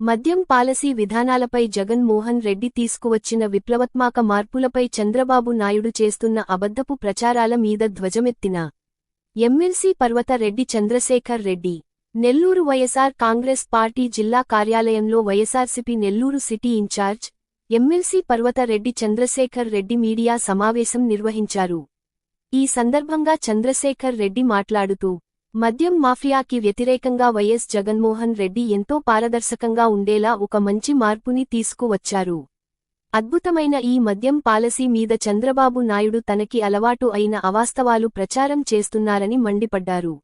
మద్యం పాలసీ విధానాలపై జగన్ మోహన్ రెడ్డి తీసుకువచ్చిన విప్లవాత్మక మార్పులపై చంద్రబాబు నాయుడు చేస్తున్న అబద్ధపు ప్రచారాల మీద ధ్వజమెత్తిన ఎమ్మెల్సీ పర్వత రెడ్డి చంద్రశేఖర్ రెడ్డి నెల్లూరు వైఎస్ఆర్ కాంగ్రెస్ పార్టీ జిల్లా కార్యాలయంలో YSRCP Nellore city incharge MLC Parvatha Reddy Chandrasekhar Reddy media సమావేశం నిర్వహించారు. ఈ సందర్భంగా చంద్రశేఖర్ రెడ్డి మాట్లాడుతూ మద్యం మాఫియాకి వ్యతిరేకంగా వైఎస్ జగన్మోహన్ రెడ్డి ఎంతో పారదర్శకంగా ఉండేలా ఒక మంచి మార్పుని తీసుకువచ్చారు. అద్భుతమైన ఈ మద్యం పాలసీ మీద చంద్రబాబు నాయుడు తనకి అలవాటు అయిన అవాస్తవాలు ప్రచారం చేస్తున్నారని మండిపడ్డారు.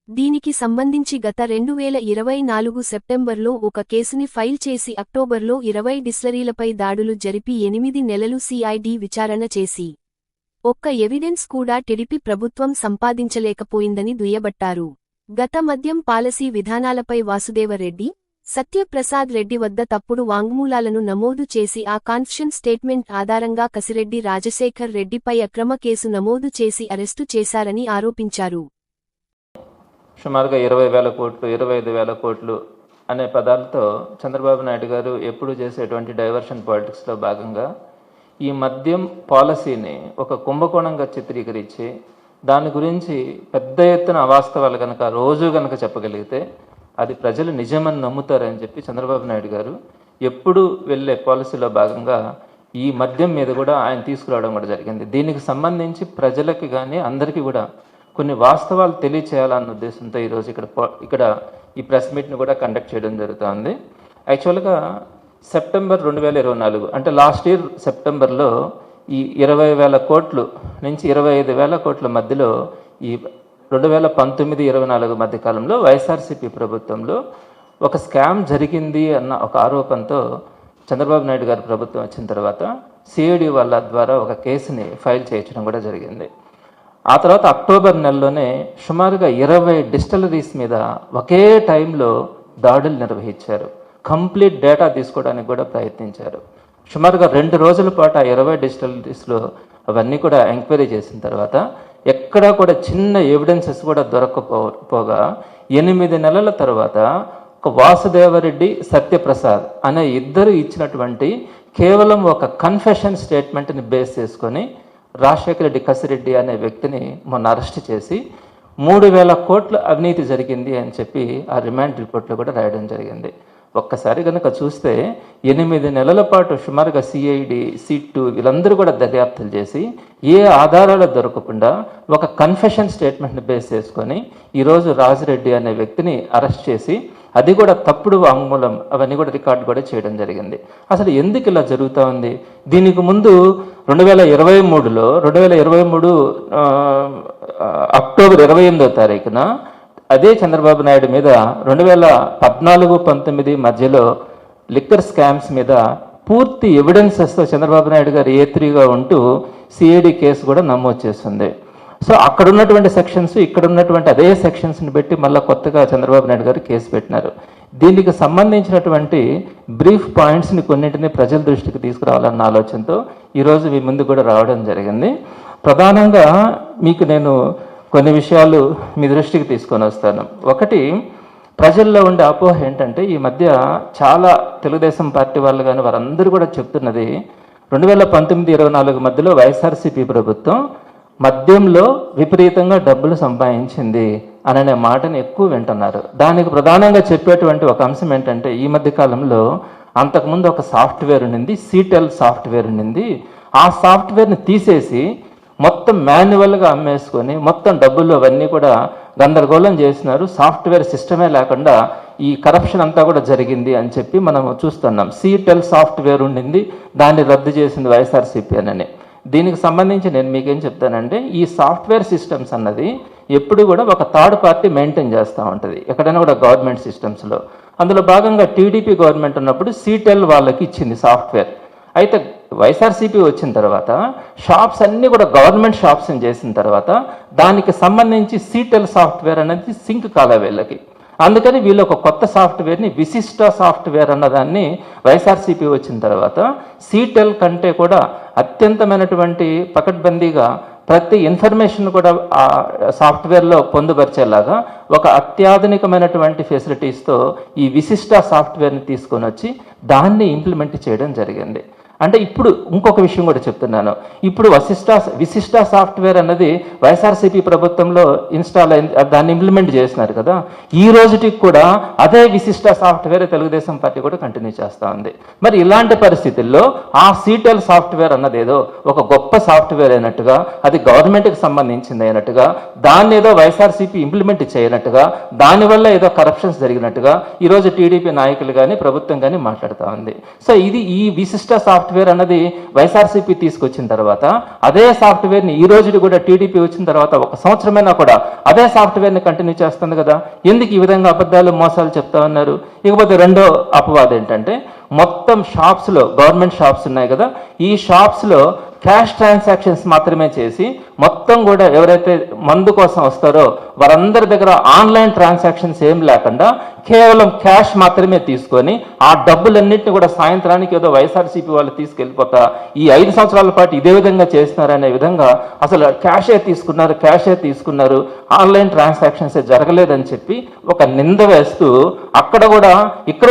దీనికి సంబంధించి గత 2024 సెప్టెంబర్లో ఒక కేసుని ఫైల్ చేసి అక్టోబర్లో 20 డిస్టిలరీలపై దాడులు జరిపి 8 నెలలు సిఐడి విచారణ చేసి ఒక్క ఎవిడెన్స్ కూడా టీడీపీ ప్రభుత్వం సంపాదించలేకపోయిందని దుయ్యబట్టారు. గత మద్యం పాలసీ విధానాలపై వాసుదేవరెడ్డి, సత్యప్రసాద్ రెడ్డి వద్ద తప్పుడు వాంగ్మూలాలను నమోదు చేసి ఆ కాన్ఫిడెన్స్ స్టేట్మెంట్ ఆధారంగా కసిరెడ్డి రాజశేఖర్ రెడ్డిపై అక్రమ కేసు నమోదు చేసి అరెస్టు చేశారని ఆరోపించారు. సుమారుగా 20,000 కోట్లు 25,000 కోట్లు అనే పదాలతో చంద్రబాబు నాయుడు గారు ఎప్పుడు చేసేటువంటి డైవర్షన్ పాలిటిక్స్లో భాగంగా ఈ మద్యం పాలసీని ఒక కుంభకోణంగా చిత్రీకరించి దాని గురించి పెద్ద ఎత్తున అవాస్తవాలు కనుక రోజు కనుక చెప్పగలిగితే అది ప్రజలు నిజమని నమ్ముతారని చెప్పి చంద్రబాబు నాయుడు గారు ఎప్పుడు వెళ్ళే పాలసీలో భాగంగా ఈ మద్యం మీద కూడా ఆయన తీసుకురావడం కూడా జరిగింది. దీనికి సంబంధించి ప్రజలకి కానీ అందరికీ కూడా కొన్ని వాస్తవాలు తెలియచేయాలన్న ఉద్దేశంతో ఈరోజు ఇక్కడ ఈ ప్రెస్ మీట్ని కూడా కండక్ట్ చేయడం జరుగుతుంది. యాక్చువల్గా సెప్టెంబర్ 2024 అంటే లాస్ట్ ఇయర్ సెప్టెంబర్లో ఈ 20,000 కోట్లు నుంచి 25,000 కోట్ల మధ్యలో ఈ 2019-24 మధ్య కాలంలో వైఎస్ఆర్సీపీ ప్రభుత్వంలో ఒక స్కామ్ జరిగింది అన్న ఒక ఆరోపణతో చంద్రబాబు నాయుడు గారి ప్రభుత్వం వచ్చిన తర్వాత సిఐడి వాళ్ళ ద్వారా ఒక కేసుని ఫైల్ చేయించడం కూడా జరిగింది. ఆ తర్వాత అక్టోబర్ నెలలోనే సుమారుగా 20 డిస్టిలరీస్ మీద ఒకే టైంలో దాడులు నిర్వహించారు. కంప్లీట్ డేటా తీసుకోవడానికి కూడా ప్రయత్నించారు. సుమారుగా 2 రోజుల పాటు ఆ 20 డిస్టిలరీస్లో అవన్నీ కూడా ఎంక్వైరీ చేసిన తర్వాత ఎక్కడా కూడా చిన్న ఎవిడెన్సెస్ కూడా దొరకకపోగా 8 నెలల తర్వాత ఒక వాసుదేవరెడ్డి, సత్యప్రసాద్ అనే ఇద్దరు ఇచ్చినటువంటి కేవలం ఒక కన్ఫెషన్ స్టేట్మెంట్ని బేస్ చేసుకొని రాజశేఖర రెడ్డి కసిరెడ్డి అనే వ్యక్తిని మొన్న అరెస్ట్ చేసి 3,000 కోట్ల అవినీతి జరిగింది అని చెప్పి ఆ రిమాండ్ రిపోర్ట్లో కూడా రాయడం జరిగింది. ఒక్కసారి కనుక చూస్తే 8 నెలల పాటు సుమారుగా సిఐడి, సిట్ వీళ్ళందరూ కూడా దర్యాప్తులు చేసి ఏ ఆధారాలు దొరకకుండా ఒక కన్ఫెషన్ స్టేట్మెంట్ని బేస్ చేసుకొని ఈరోజు రాజిరెడ్డి అనే వ్యక్తిని అరెస్ట్ చేసి అది కూడా తప్పుడు వాంగ్మూలం అవన్నీ కూడా రికార్డు కూడా చేయడం జరిగింది. అసలు ఎందుకు ఇలా జరుగుతూ ఉంది? దీనికి ముందు 2023 అక్టోబర్ 28వ తారీఖున అదే చంద్రబాబు నాయుడు మీద 2014-19 మధ్యలో లిక్కర్ స్కామ్స్ మీద పూర్తి ఎవిడెన్సెస్తో చంద్రబాబు నాయుడు గారు A3గా ఉంటూ సిఐడి కేసు కూడా నమోదు చేస్తుంది. సో అక్కడ ఉన్నటువంటి సెక్షన్స్ ఇక్కడ ఉన్నటువంటి అదే సెక్షన్స్ని పెట్టి మళ్ళీ కొత్తగా చంద్రబాబు నాయుడు గారు కేసు పెట్టినారు. దీనికి సంబంధించినటువంటి బ్రీఫ్ పాయింట్స్ని కొన్నింటిని ప్రజల దృష్టికి తీసుకురావాలన్న ఆలోచనతో ఈరోజు మీ ముందు కూడా రావడం జరిగింది. ప్రధానంగా మీకు నేను కొన్ని విషయాలు మీ దృష్టికి తీసుకొని వస్తాను. ఒకటి, ప్రజల్లో ఉండే అపోహ ఏంటంటే ఈ మధ్య చాలా తెలుగుదేశం పార్టీ వాళ్ళు కానీ వారందరూ కూడా చెప్తున్నది 2019-24 మధ్యలో వైఎస్ఆర్సీపీ ప్రభుత్వం మద్యంలో విపరీతంగా డబ్బులు సంపాదించింది అనే మాటని ఎక్కువ వింటున్నారు. దానికి ప్రధానంగా చెప్పేటువంటి ఒక అంశం ఏంటంటే ఈ మధ్య కాలంలో అంతకుముందు ఒక సాఫ్ట్వేర్ ఉండింది, సీటెల్ సాఫ్ట్వేర్ ఉండింది. ఆ సాఫ్ట్వేర్ని తీసేసి మొత్తం మాన్యువల్గా అమ్మేసుకొని మొత్తం డబ్బులు అవన్నీ కూడా గందరగోళం చేసినారు. సాఫ్ట్వేర్ సిస్టమే లేకుండా ఈ కరప్షన్ అంతా కూడా జరిగింది అని చెప్పి మనం చూస్తున్నాం. సీటెల్ సాఫ్ట్వేర్ ఉండింది, దాన్ని రద్దు చేసింది వైఎస్ఆర్సీపీ అని. దీనికి సంబంధించి నేను మీకేం చెప్తానంటే ఈ సాఫ్ట్వేర్ సిస్టమ్స్ అన్నది ఎప్పుడు కూడా ఒక థర్డ్ పార్టీ మెయింటైన్ చేస్తూ ఉంటుంది ఎక్కడైనా కూడా గవర్నమెంట్ సిస్టమ్స్లో. అందులో భాగంగా టీడీపీ గవర్నమెంట్ ఉన్నప్పుడు సీటెల్ వాళ్ళకి ఇచ్చింది సాఫ్ట్వేర్. అయితే వైఎస్ఆర్సీపీ వచ్చిన తర్వాత షాప్స్ అన్నీ కూడా గవర్నమెంట్ షాప్స్ని చేసిన తర్వాత దానికి సంబంధించి సీటెల్ సాఫ్ట్వేర్ అనేది సింక్ కాలే వీళ్ళకి. అందుకని వీళ్ళు ఒక కొత్త సాఫ్ట్వేర్ని విశిష్ట సాఫ్ట్వేర్ అన్నదాన్ని వైఎస్ఆర్సీపీ వచ్చిన తర్వాత సీటెల్ కంటే కూడా అత్యంతమైనటువంటి పకడ్బందీగా ప్రతి ఇన్ఫర్మేషన్ కూడా ఆ సాఫ్ట్వేర్లో పొందుపరిచేలాగా ఒక అత్యాధునికమైనటువంటి ఫెసిలిటీస్తో ఈ విశిష్ట సాఫ్ట్వేర్ని తీసుకొని వచ్చి దాన్ని ఇంప్లిమెంట్ చేయడం జరిగింది. అంటే ఇప్పుడు ఇంకొక విషయం కూడా చెప్తున్నాను. ఇప్పుడు విశిష్ట సాఫ్ట్వేర్ అన్నది వైఎస్ఆర్సీపీ ప్రభుత్వంలో ఇన్స్టాల్ అయింది, దాన్ని ఇంప్లిమెంట్ చేసినారు కదా. ఈ రోజుకి కూడా అదే విశిష్ట సాఫ్ట్వేర్ తెలుగుదేశం పార్టీ కూడా కంటిన్యూ చేస్తూ ఉంది. మరి ఇలాంటి పరిస్థితుల్లో ఆ సీటెల్ సాఫ్ట్వేర్ అన్నది ఏదో ఒక గొప్ప సాఫ్ట్వేర్ అయినట్టుగా, అది గవర్నమెంట్కి సంబంధించింది అయినట్టుగా, దాన్ని ఏదో వైఎస్ఆర్సీపీ ఇంప్లిమెంట్ చేయనట్టుగా, దానివల్ల ఏదో కరప్షన్స్ జరిగినట్టుగా ఈరోజు టీడీపీ నాయకులు కానీ ప్రభుత్వం కానీ మాట్లాడుతూ ఉంది. సో ఇది ఈ విశిష్ట సాఫ్ట్వేర్ అన్నది వైఎస్ఆర్సీపీ తీసుకొచ్చిన తర్వాత అదే సాఫ్ట్వేర్ని ఈ రోజు కూడా టీడీపీ వచ్చిన తర్వాత 1 సంవత్సరమైనా కూడా అదే సాఫ్ట్వేర్ని కంటిన్యూ చేస్తుంది కదా. ఎందుకు ఈ విధంగా అబద్ధాలు మోసాలు చెప్తా ఉన్నారు? ఇకపోతే రెండో అపవాదం ఏంటంటే, మొత్తం షాప్స్లో, గవర్నమెంట్ షాప్స్ ఉన్నాయి కదా, ఈ షాప్స్లో క్యాష్ ట్రాన్సాక్షన్స్ మాత్రమే చేసి మొత్తం కూడా ఎవరైతే మందు కోసం వస్తారో వారందరి దగ్గర ఆన్లైన్ ట్రాన్సాక్షన్స్ ఏం లేకుండా కేవలం క్యాష్ మాత్రమే తీసుకొని ఆ డబ్బులన్నింటినీ కూడా సాయంత్రానికి ఏదో వైఎస్ఆర్సీపీ వాళ్ళు తీసుకెళ్ళిపోతా ఈ 5 సంవత్సరాల పాటు ఇదే విధంగా చేస్తున్నారనే విధంగా అసలు క్యాషే తీసుకున్నారు, ఆన్లైన్ ట్రాన్సాక్షన్స్ జరగలేదని చెప్పి ఒక నింద వేస్తూ ఇక్కడ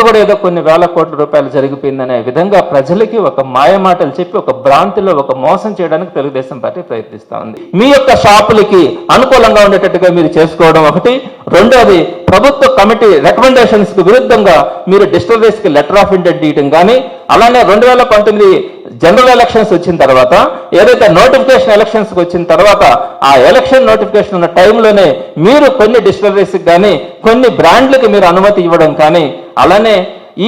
కూడా ఏదో కొన్ని వేల కోట్ల రూపాయలు జరిగిపోయిందనే విధంగా ప్రజలకి ఒక మాయమాటలు చెప్పి ఒక భ్రాంతిలో ఒక మోసం చేయడానికి తెలుగుదేశం పార్టీ ప్రయత్నిస్తూ ఉంది. మీ యొక్క షాపులకి అనుకూలంగా ఉండేటట్టుగా మీరు చేసుకోవడం ఒకటి. రెండోది, ప్రభుత్వ కమిటీ రికమెండేషన్స్ కి విరుద్ధంగా మీరు డిస్టిలరీస్కి లెటర్ ఆఫ్ ఇంటెంట్ ఇవ్వడం కానీ, అలానే 2019 జనరల్ ఎలక్షన్స్ వచ్చిన తర్వాత ఏదైతే నోటిఫికేషన్ ఎలక్షన్స్కి వచ్చిన తర్వాత ఆ ఎలక్షన్ నోటిఫికేషన్ ఉన్న టైంలోనే మీరు కొన్ని డిస్టిలరీస్కి కానీ కొన్ని బ్రాండ్లకి మీరు అనుమతి ఇవ్వడం కానీ, అలానే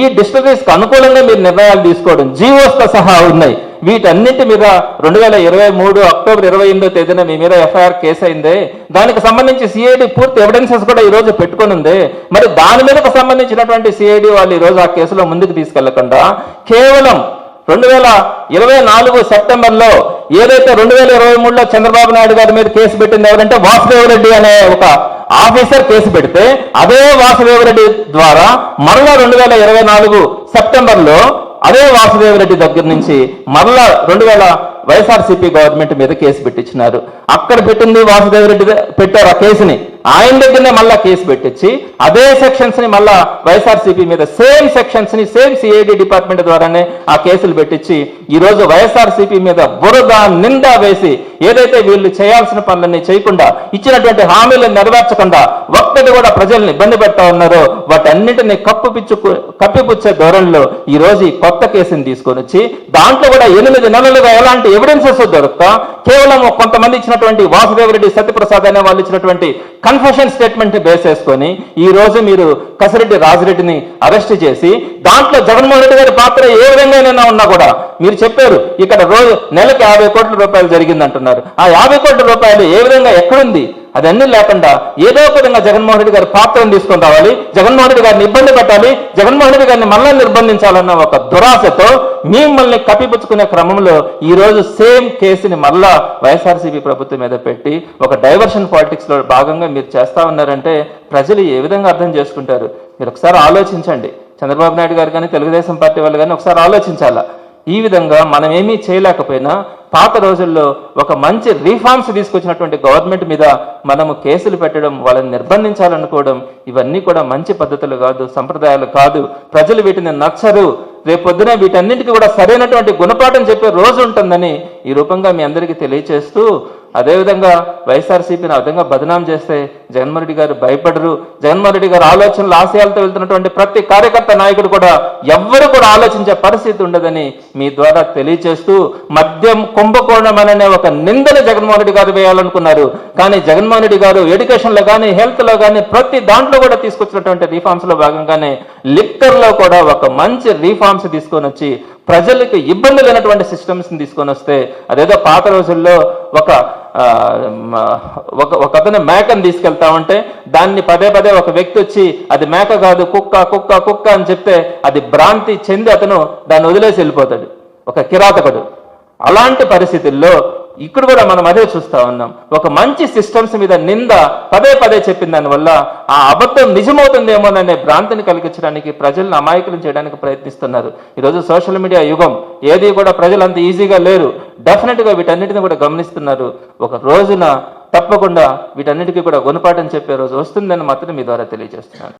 ఈ డిస్టిలరీస్కి అనుకూలంగా మీరు నిర్ణయాలు తీసుకోవడం జీవోస్తో సహా ఉన్నాయి. వీటన్నింటి మీద 2023 అక్టోబర్ 28వ తేదీన మీ మీద ఎఫ్ఐఆర్ కేసు అయిందే, దానికి సంబంధించి సిఐడి పూర్తి ఎవిడెన్సెస్ కూడా ఈరోజు పెట్టుకొని ఉంది. మరి దాని మీదకు సంబంధించినటువంటి సిఐడి వాళ్ళు ఈరోజు ఆ కేసులో ముందుకు తీసుకెళ్లకుండా కేవలం 2024 సెప్టెంబర్లో ఏదైతే 2023లో చంద్రబాబు నాయుడు గారి మీద కేసు పెట్టింది ఎవరంటే వాసుదేవ్ రెడ్డి అనే ఒక ఆఫీసర్ కేసు పెడితే, అదే వాసుదేవ్ రెడ్డి ద్వారా మరలా 2024 సెప్టెంబర్లో అదే వాసుదేవ్ రెడ్డి దగ్గర నుంచి మరలా వైఎస్ఆర్సీపీ గవర్నమెంట్ మీద కేసు పెట్టించినారు. అక్కడ పెట్టింది వాసుదేవ్ రెడ్డి పెట్టారు ఆ కేసుని, ఆయన దగ్గరనే మళ్ళా కేసు పెట్టించి అదే సెక్షన్స్ ని మళ్ళా వైఎస్ఆర్సీపీ మీద సేమ్ సెక్షన్స్ ని సేమ్ సిఐడి డిపార్ట్మెంట్ ద్వారానే ఆ కేసులు పెట్టించి ఈరోజు వైఎస్ఆర్సీపీ మీద బురద నింద వేసి ఏదైతే వీళ్ళు చేయాల్సిన పనులన్నీ చేయకుండా, ఇచ్చినటువంటి హామీలను నెరవేర్చకుండా ఒక్కటి కూడా ప్రజల్ని ఇబ్బంది పెడతా ఉన్నారో వాటన్నిటిని కప్పిపుచ్చే ధోరణిలో ఈ రోజు ఈ కొత్త కేసుని తీసుకొని వచ్చి దాంట్లో కూడా 8 నెలలుగా ఎలాంటి ఎవిడెన్సెస్ దొరుకుతా కేవలం కొంతమంది ఇచ్చినటువంటి వాసుదేవ్ రెడ్డి, సత్యప్రసాద్ అనే వాళ్ళు ఇచ్చినటువంటి కన్ఫెషన్ స్టేట్మెంట్ బేస్ చేసుకొని ఈ రోజు మీరు కసిరెడ్డి రాజిరెడ్డిని అరెస్ట్ చేసి దాంట్లో జగన్మోహన్ రెడ్డి గారి పాత్ర ఏ విధంగానైనా ఉన్నా కూడా మీరు చెప్పారు ఇక్కడ రోజు నెలకి 50 కోట్ల రూపాయలు జరిగిందంటున్నారు. ఆ 50 కోట్ల రూపాయలు ఏ విధంగా ఎక్కడుంది? అదన్నీ లేకుండా ఏదో ఒక విధంగా జగన్మోహన్ రెడ్డి గారి పాత్రను తీసుకొని రావాలి, జగన్మోహన్ రెడ్డి గారిని ఇబ్బంది పెట్టాలి, జగన్మోహన్ రెడ్డి గారిని మళ్ళా నిర్బంధించాలన్న ఒక దురాశతో మిమ్మల్ని కప్పిపుచ్చుకునే క్రమంలో ఈ రోజు సేమ్ కేసుని మళ్ళా వైఎస్ఆర్సీపీ ప్రభుత్వం మీద పెట్టి ఒక డైవర్షన్ పాలిటిక్స్ లో భాగంగా మీరు చేస్తా ఉన్నారంటే ప్రజలు ఏ విధంగా అర్థం చేసుకుంటారు? మీరు ఒకసారి ఆలోచించండి. చంద్రబాబు నాయుడు గారు కానీ తెలుగుదేశం పార్టీ వాళ్ళు కానీ ఒకసారి ఆలోచించాలా. ఈ విధంగా మనం ఏమీ చేయలేకపోయినా పాత రోజుల్లో ఒక మంచి రీఫార్మ్స్ తీసుకొచ్చినటువంటి గవర్నమెంట్ మీద మనము కేసులు పెట్టడం, వాళ్ళని నిర్బంధించాలనుకోవడం ఇవన్నీ కూడా మంచి పద్ధతులు కాదు, సంప్రదాయాలు కాదు. ప్రజలు వీటిని నచ్చరు. రేపొద్దున వీటన్నింటికి కూడా సరైనటువంటి గుణపాఠం చెప్పే రోజు ఉంటుందని ఈ రూపంగా మీ అందరికీ తెలియచేస్తూ, అదేవిధంగా వైఎస్ఆర్సీపీని ఆ విధంగా బదనాం చేస్తే జగన్మోహన్ రెడ్డి గారు భయపడరు. జగన్మోహన్ రెడ్డి గారు ఆలోచనలు, ఆశయాలతో వెళ్తున్నటువంటి ప్రతి కార్యకర్త, నాయకుడు కూడా ఎవ్వరు కూడా ఆలోచించే పరిస్థితి ఉండదని మీ ద్వారా తెలియచేస్తూ, మద్యం కుంభకోణం అనే ఒక నిందను జగన్మోహన్ రెడ్డి గారు వేయాలనుకున్నారు. కానీ జగన్మోహన్ రెడ్డి గారు ఎడ్యుకేషన్లో కానీ హెల్త్లో కానీ ప్రతి దాంట్లో కూడా తీసుకొచ్చినటువంటి రీఫార్మ్స్లో భాగంగానే లిక్కర్లో కూడా ఒక మంచి రీఫార్మ్స్ తీసుకొని వచ్చి ప్రజలకు ఇబ్బంది లేనటువంటి సిస్టమ్స్ని తీసుకొని వస్తే, అదేదో పాత రోజుల్లో ఒక అతను మేకను తీసుకెళ్తా ఉంటే దాన్ని పదే ఒక వ్యక్తి వచ్చి అది మేక కాదు కుక్క అని చెప్తే అది భ్రాంతి చెంది అతను దాన్ని వదిలేసి వెళ్ళిపోతాడు, ఒక కిరాతకుడు. అలాంటి పరిస్థితుల్లో ఇక్కడ కూడా మనం అదే చూస్తా ఉన్నాం. ఒక మంచి సిస్టమ్స్ మీద నింద పదే పదే చెప్పిన దానివల్ల ఆ అబద్ధం నిజమవుతుందేమోననే భ్రాంతిని కలిగించడానికి ప్రజలను అమాయకులను చేయడానికి ప్రయత్నిస్తున్నారు. ఈరోజు సోషల్ మీడియా యుగం, ఏది కూడా ప్రజలు అంత ఈజీగా లేరు. డెఫినెట్గా వీటన్నిటిని కూడా గమనిస్తున్నారు. ఒక రోజున తప్పకుండా వీటన్నిటికీ కూడా గుణపాఠం చెప్పే రోజు వస్తుందని మాత్రం మీ ద్వారా తెలియజేస్తున్నాను.